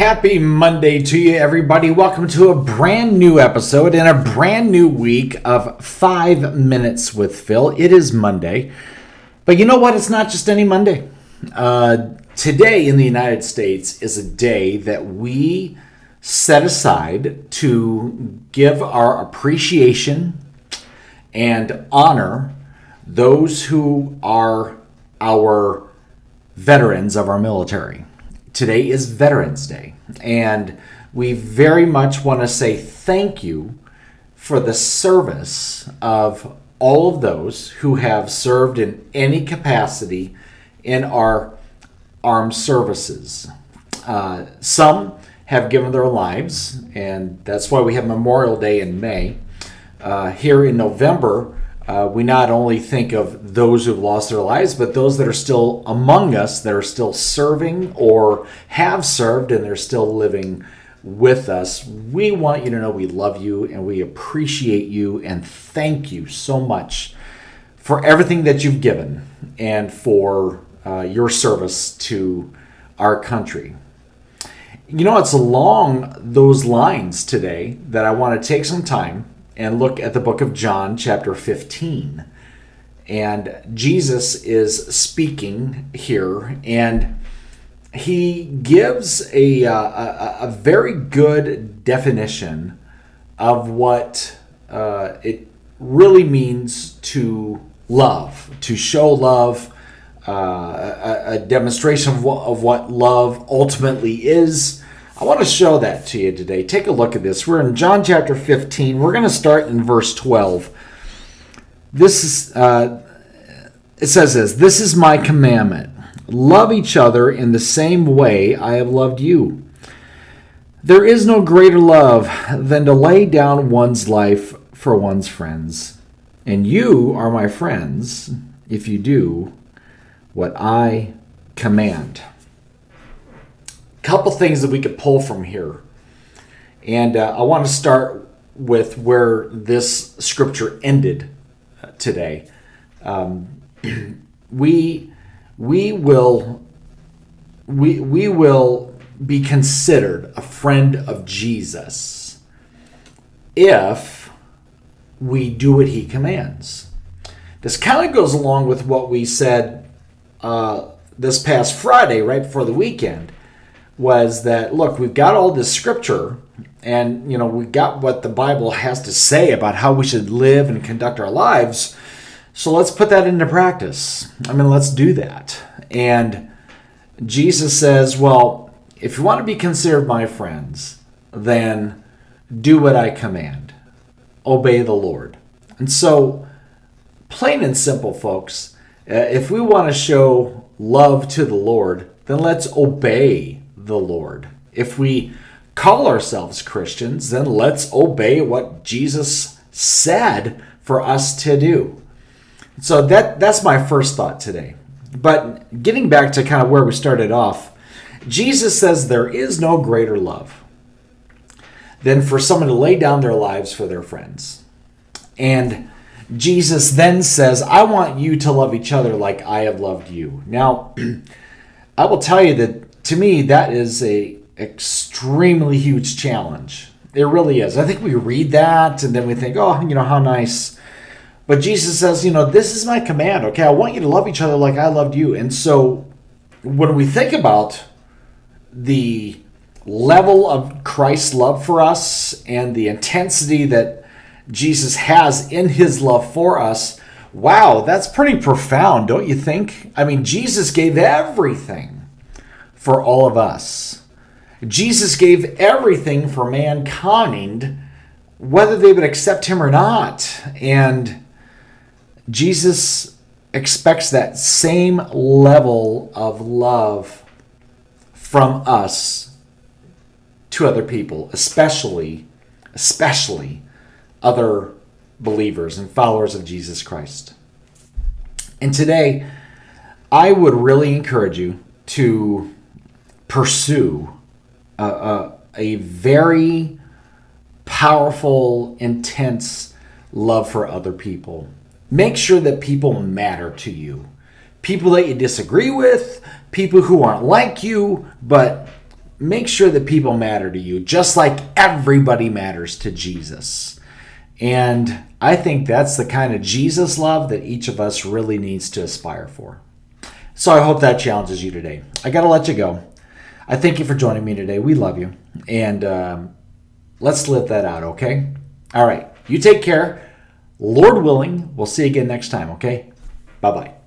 Happy Monday to you, everybody. Welcome to a brand new episode and a brand new week of 5 Minutes with Phil. It is Monday, but you know what? It's not just any Monday. Today in the United States is a day that we set aside to give our appreciation and honor those who are our veterans of our military. Today is Veterans Day, and we very much want to say thank you for the service of all of those who have served in any capacity in our armed services. Some have given their lives, and that's why we have Memorial Day in May. Here in November, we not only think of those who've lost their lives, but those that are still among us, that are still serving or have served and they're still living with us. We want you to know we love you and we appreciate you and thank you so much for everything that you've given and for your service to our country. You know, it's along those lines today that I want to take some time and look at the book of John, chapter 15. And Jesus is speaking here, and he gives a very good definition of what it really means to love, to show love, a demonstration of what love ultimately is. I want to show that to you today. Take a look at this. We're in John chapter 15. We're going to start in verse 12. This is, it says this: "This is my commandment. Love each other in the same way I have loved you. There is no greater love than to lay down one's life for one's friends. And you are my friends if you do what I command." Couple things that we could pull from here, and I want to start with where this scripture ended today. We will be considered a friend of Jesus if we do what he commands. This kind of goes along with what we said this past Friday, right before the weekend. Was that, look, we've got all this scripture and, you know, we've got what the Bible has to say about how we should live and conduct our lives. So let's put that into practice. Let's do that. And Jesus says, well, if you want to be considered my friends, then do what I command. Obey the Lord. And so, plain and simple, folks, if we want to show love to the Lord, then let's obey the Lord. If we call ourselves Christians, then let's obey what Jesus said for us to do. So that's my first thought today. But getting back to kind of where we started off, Jesus says there is no greater love than for someone to lay down their lives for their friends. And Jesus then says, I want you to love each other like I have loved you. Now, I will tell you that to me, that is a extremely huge challenge. It really is. I think we read that and then we think, oh, how nice. But Jesus says, this is my command, okay? I want you to love each other like I loved you. And so when we think about the level of Christ's love for us and the intensity that Jesus has in his love for us, wow, that's pretty profound, don't you think? Jesus gave everything for all of us. Jesus gave everything for mankind, whether they would accept him or not. And Jesus expects that same level of love from us to other people, especially other believers and followers of Jesus Christ. And today, I would really encourage you to pursue a very powerful, intense love for other people. Make sure that people matter to you. People that you disagree with, people who aren't like you, but make sure that people matter to you, just like everybody matters to Jesus. And I think that's the kind of Jesus love that each of us really needs to aspire for. So I hope that challenges you today. I got to let you go. I thank you for joining me today. We love you. And let's live that out, okay? All right. You take care. Lord willing, we'll see you again next time, okay? Bye-bye.